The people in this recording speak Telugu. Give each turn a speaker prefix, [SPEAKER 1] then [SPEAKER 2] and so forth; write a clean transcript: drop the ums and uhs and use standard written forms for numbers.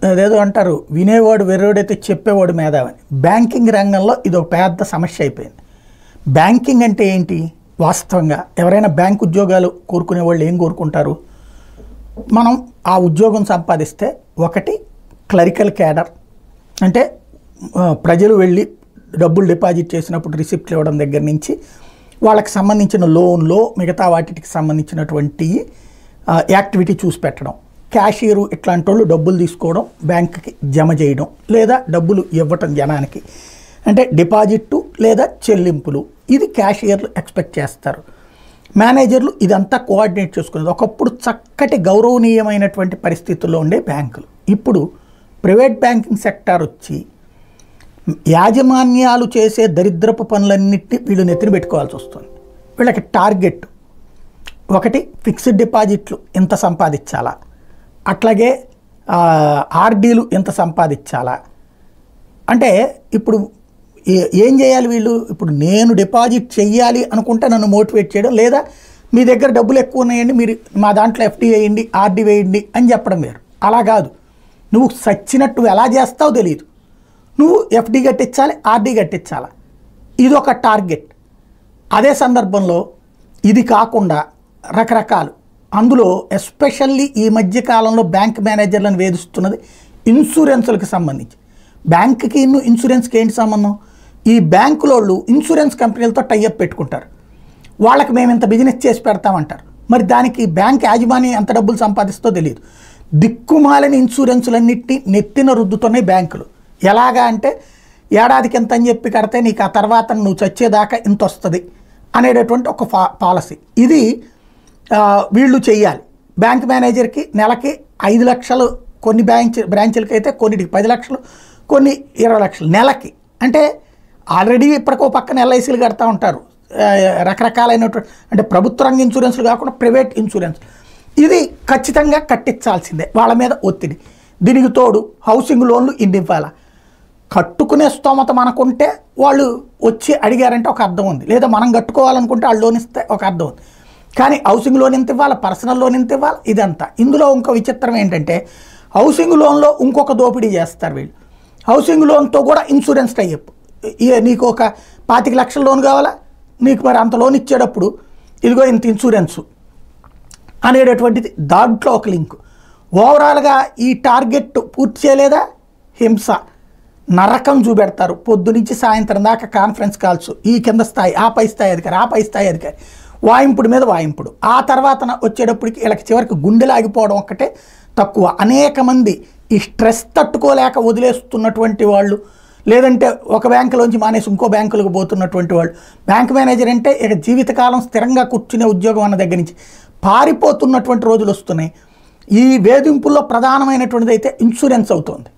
[SPEAKER 1] అదేదో అంటారు, వినేవాడు వెర్రోడైతే చెప్పేవాడు మేధావని. బ్యాంకింగ్ రంగంలో ఇది ఒక పెద్ద సమస్య అయిపోయింది. బ్యాంకింగ్ అంటే ఏంటి? వాస్తవంగా ఎవరైనా బ్యాంక్ ఉద్యోగాలు కోరుకునే వాళ్ళు ఏం కోరుకుంటారు? మనం ఆ ఉద్యోగం సంపాదిస్తే ఒకటి క్లరికల్ క్యాడర్, అంటే ప్రజలు వెళ్ళి డబ్బులు డిపాజిట్ చేసినప్పుడు రిసిప్ట్లు ఇవ్వడం దగ్గర నుంచి వాళ్ళకి సంబంధించిన లోన్లో మిగతా వాటికి సంబంధించినటువంటి యాక్టివిటీ చూసి పెట్టడం, క్యాషియరు ఇట్లాంటి వాళ్ళు డబ్బులు తీసుకోవడం, బ్యాంకుకి జమ చేయడం లేదా డబ్బులు ఇవ్వటం జనానికి, అంటే డిపాజిట్టు లేదా చెల్లింపులు, ఇది క్యాషియర్లు ఎక్స్పెక్ట్ చేస్తారు. మేనేజర్లు ఇదంతా కోఆర్డినేట్ చేసుకునేది. ఒకప్పుడు చక్కటి గౌరవనీయమైనటువంటి పరిస్థితుల్లో ఉండే బ్యాంకులు. ఇప్పుడు ప్రైవేట్ బ్యాంకింగ్ సెక్టార్ వచ్చి యాజమాన్యాలు చేసే దరిద్రపు పనులన్నింటినీ వీళ్ళు నెత్తిన పెట్టుకోవాల్సి వస్తుంది. వీళ్ళకి టార్గెట్ ఒకటి, ఫిక్స్డ్ డిపాజిట్లు ఎంత సంపాదించాలా, అట్లాగే ఆర్డీలు ఎంత సంపాదించాలా. అంటే ఇప్పుడు ఏం చేయాలి వీళ్ళు? ఇప్పుడు నేను డిపాజిట్ చెయ్యాలి అనుకుంటే నన్ను మోటివేట్ చేయడం, లేదా మీ దగ్గర డబ్బులు ఎక్కువ ఉన్నాయండి మీరు మా దాంట్లో ఎఫ్డీ వేయండి ఆర్డీ వేయండి అని చెప్పడం వేరు. అలా కాదు, నువ్వు సచ్చినట్టు ఎలా చేస్తావో తెలియదు, నువ్వు ఎఫ్డీ కట్టించాలి ఆర్డీ కట్టించాలా, ఇది ఒక టార్గెట్. అదే సందర్భంలో ఇది కాకుండా రకరకాలు, అందులో ఎస్పెషల్లీ ఈ మధ్యకాలంలో బ్యాంక్ మేనేజర్లను వేధిస్తున్నది ఇన్సూరెన్సులకు సంబంధించి. బ్యాంకుకి ఇన్సూరెన్స్కి ఏంటి సంబంధం? ఈ బ్యాంకులోళ్ళు ఇన్సూరెన్స్ కంపెనీలతో టైఅప్ పెట్టుకుంటారు, వాళ్ళకి మేము ఇంత బిజినెస్ చేసి పెడతామంటారు. మరి దానికి బ్యాంక్ యాజమాన్యం ఎంత డబ్బులు సంపాదిస్తో తెలియదు. దిక్కుమాలని ఇన్సూరెన్సులన్నింటినీ నెత్తిన రుద్దుతున్నాయి బ్యాంకులు. ఎలాగా అంటే ఏడాదికి ఎంత అని చెప్పి కడితే నీకు ఆ తర్వాత నువ్వు చచ్చేదాకా ఇంత వస్తుంది అనేటటువంటి ఒక పాలసీ. ఇది వీళ్ళు చెయ్యాలి. బ్యాంక్ మేనేజర్కి నెలకి 5 లక్షలు, కొన్ని బ్రాంచులకి అయితే కొన్నిటికి 10 లక్షలు, కొన్ని 20 లక్షలు నెలకి. అంటే ఆల్రెడీ ఇప్పటికో పక్కన ఎల్ఐసీలు కడతా ఉంటారు, రకరకాలైనటువంటి, అంటే ప్రభుత్వ రంగ ఇన్సూరెన్స్లు కాకుండా ప్రైవేట్ ఇన్సూరెన్స్. ఇది ఖచ్చితంగా కట్టించాల్సిందే, వాళ్ళ మీద ఒత్తిడి. దీనికి తోడు హౌసింగ్ లోన్లు ఇన్ని ఇవ్వాలా, కట్టుకునే స్తోమత మనకుంటే వాళ్ళు వచ్చి అడిగారంటే ఒక అర్థం ఉంది, లేదా మనం కట్టుకోవాలనుకుంటే వాళ్ళు లోన్ ఇస్తే ఒక అర్థం ఉంది. కానీ హౌసింగ్ లోన్ ఎంత ఇవ్వాలి, పర్సనల్ లోన్ ఎంత ఇవ్వాలి, ఇదంతా. ఇందులో ఇంకో విచిత్రం ఏంటంటే హౌసింగ్ లోన్లో ఇంకొక దోపిడీ చేస్తారు వీళ్ళు. హౌసింగ్ లోన్తో కూడా ఇన్సూరెన్స్ టైఅప్. నీకు ఒక 25 లక్షల లోన్ కావాలా, నీకు మరి అంత లోన్ ఇచ్చేటప్పుడు ఇదిగో ఇంత ఇన్సూరెన్సు అనేటటువంటిది దాంట్లో ఒక లింక్. ఓవరాల్గా ఈ టార్గెట్ పూర్తి చేయలేదా హింస, నరకం చూపెడతారు. పొద్దునుంచి సాయంత్రం దాకా కాన్ఫరెన్స్ కాల్స్, ఈ కింద స్థాయి, ఆ పై స్థాయి అధికారి, ఆ పై స్థాయి అధికారి, వాయింపుడు మీద వాయింపుడు. ఆ తర్వాత వచ్చేటప్పటికి వీళ్ళకి చివరికి గుండెలాగిపోవడం ఒక్కటే తక్కువ. అనేక మంది ఈ స్ట్రెస్ తట్టుకోలేక వదిలేస్తున్నటువంటి వాళ్ళు, లేదంటే ఒక బ్యాంకులోంచి మానేసి ఇంకో బ్యాంకులకు పోతున్నటువంటి వాళ్ళు, బ్యాంక్ మేనేజర్ అంటే ఇక జీవితకాలం స్థిరంగా కూర్చునే ఉద్యోగం అన్న దగ్గర నుంచి పారిపోతున్నటువంటి రోజులు వస్తున్నాయి. ఈ వేధింపుల్లో ప్రధానమైనటువంటిది అయితే ఇన్సూరెన్స్ అవుతుంది.